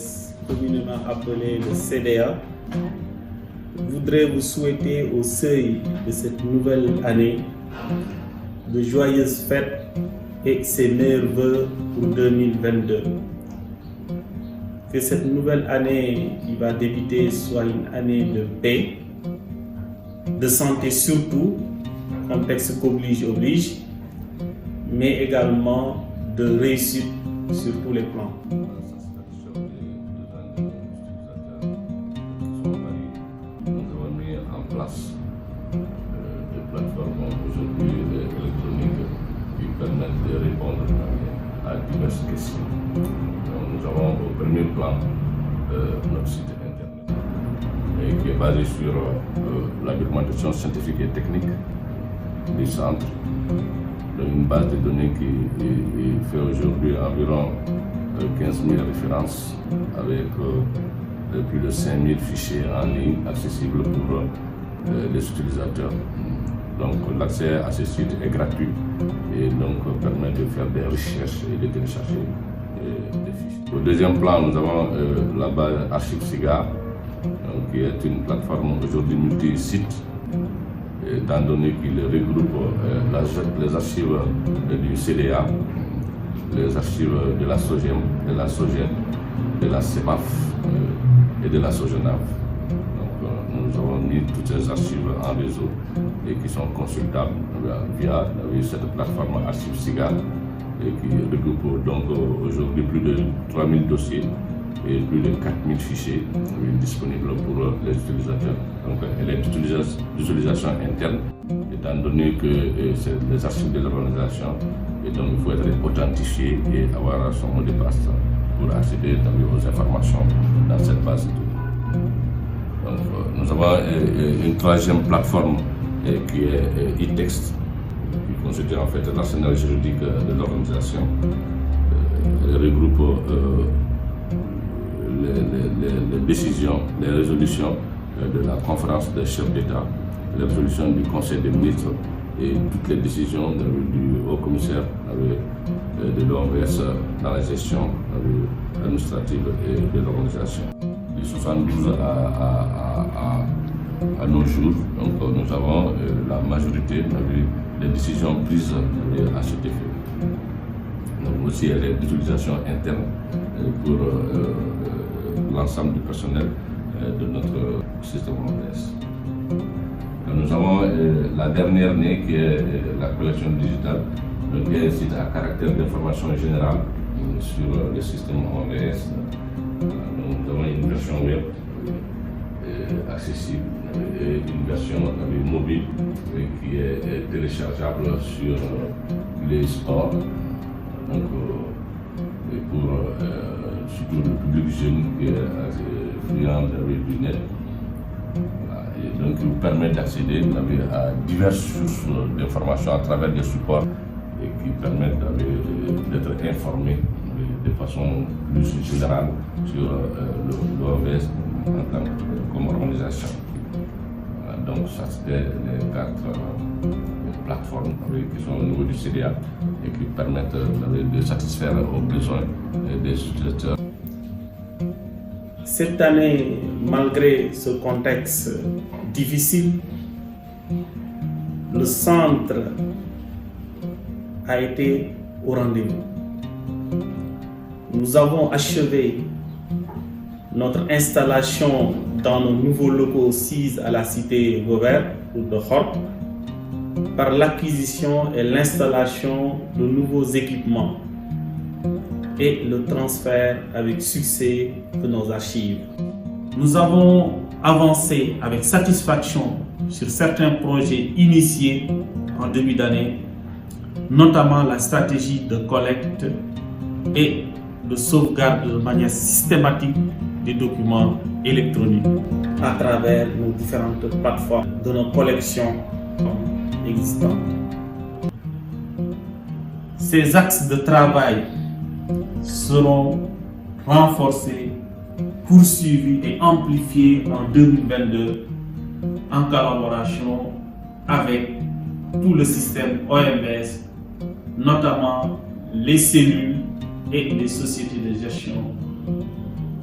OMVS, communément appelé le CDA, voudrais vous souhaiter au seuil de cette nouvelle année de joyeuses fêtes et ses meilleurs vœux pour 2022. Que cette nouvelle année qui va débuter soit une année de paix, de santé surtout, contexte oblige, mais également de réussite sur tous les plans. Nous avons mis en place des plateformes aujourd'hui électroniques qui permettent de répondre à diverses questions. Donc, nous avons au premier plan notre site internet qui est basé sur la documentation scientifique et technique du centre, une base de données qui fait aujourd'hui environ 15 000 références avec plus de 5 000 fichiers en ligne accessibles pour les utilisateurs. Donc l'accès à ce site est gratuit et donc permet de faire des recherches et de télécharger des fichiers. Au deuxième plan, nous avons la base Archive SIGA, qui est une plateforme aujourd'hui multi-site, étant donné qu'il regroupe les archives du CDA, les archives de la SOGEM, de la CEPAF et de la SOGENAV. Donc, nous avons mis toutes ces archives en réseau et qui sont consultables via cette plateforme Archive SIGA et qui regroupe donc aujourd'hui plus de 3000 dossiers et plus de 4000 fichiers disponibles pour les utilisateurs. Donc elle est d'utilisation interne, étant donné que c'est des archives de l'organisation, et donc il faut être authentifié et avoir son mot de passe pour accéder aux informations dans cette base de données. Donc nous avons une troisième plateforme qui est e-text, qui considère en fait l'arsenal juridique de l'organisation. Elle regroupe les décisions, les résolutions de la conférence des chefs d'État, les résolutions du Conseil des ministres et toutes les décisions du haut-commissaire de l'OMVS dans la gestion administrative et de l'organisation. De 72 à nos jours, donc, nous avons la majorité des décisions prises à cet effet. Donc, aussi, il y a des utilisations internes pour l'ensemble du personnel de notre système OMVS. Nous avons la dernière née qui est la collection digitale, qui est un site à caractère d'information générale sur le système OMVS. Nous avons une version web accessible et une version mobile qui est téléchargeable sur les stores. Donc, pour surtout le public jeune qui est friand du net. Et donc, il vous permet d'accéder à diverses sources d'informations à travers des supports et qui permettent d'être informé de façon plus générale sur l'OMVS en tant comme organisation. Donc, ça c'était les 4 plateformes qui sont au niveau du CDA et qui permettent de satisfaire aux besoins des utilisateurs. Cette année, malgré ce contexte difficile, le centre a été au rendez-vous. Nous avons achevé notre installation dans nos nouveaux locaux 6 à la cité Vauvert, ou de Horp, par l'acquisition et l'installation de nouveaux équipements et le transfert avec succès de nos archives. Nous avons avancé avec satisfaction sur certains projets initiés en début d'année, notamment la stratégie de collecte et de sauvegarde de manière systématique des documents électroniques à travers nos différentes plateformes de nos collections existantes. Ces axes de travail seront renforcés, poursuivis et amplifiés en 2022 en collaboration avec tout le système OMVS, notamment les cellules et les sociétés de gestion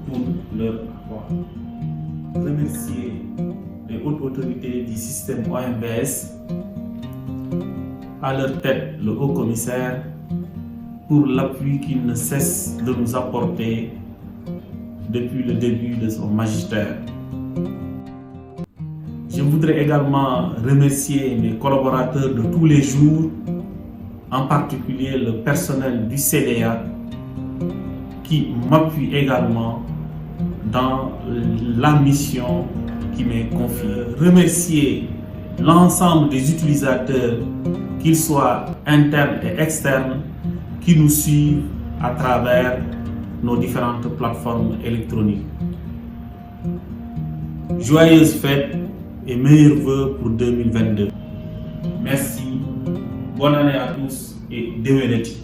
pour leur apport. Remercier les hautes autorités du système OMVS, à leur tête le haut commissaire, pour l'appui qu'il ne cesse de nous apporter depuis le début de son magistère. Je voudrais également remercier mes collaborateurs de tous les jours, en particulier le personnel du CDA qui m'appuie également dans la mission qui m'est confiée. Remercier l'ensemble des utilisateurs, qu'ils soient internes et externes, qui nous suivent à travers nos différentes plateformes électroniques. Joyeuses fêtes et meilleurs vœux pour 2022. Merci, bonne année à tous et déwénati.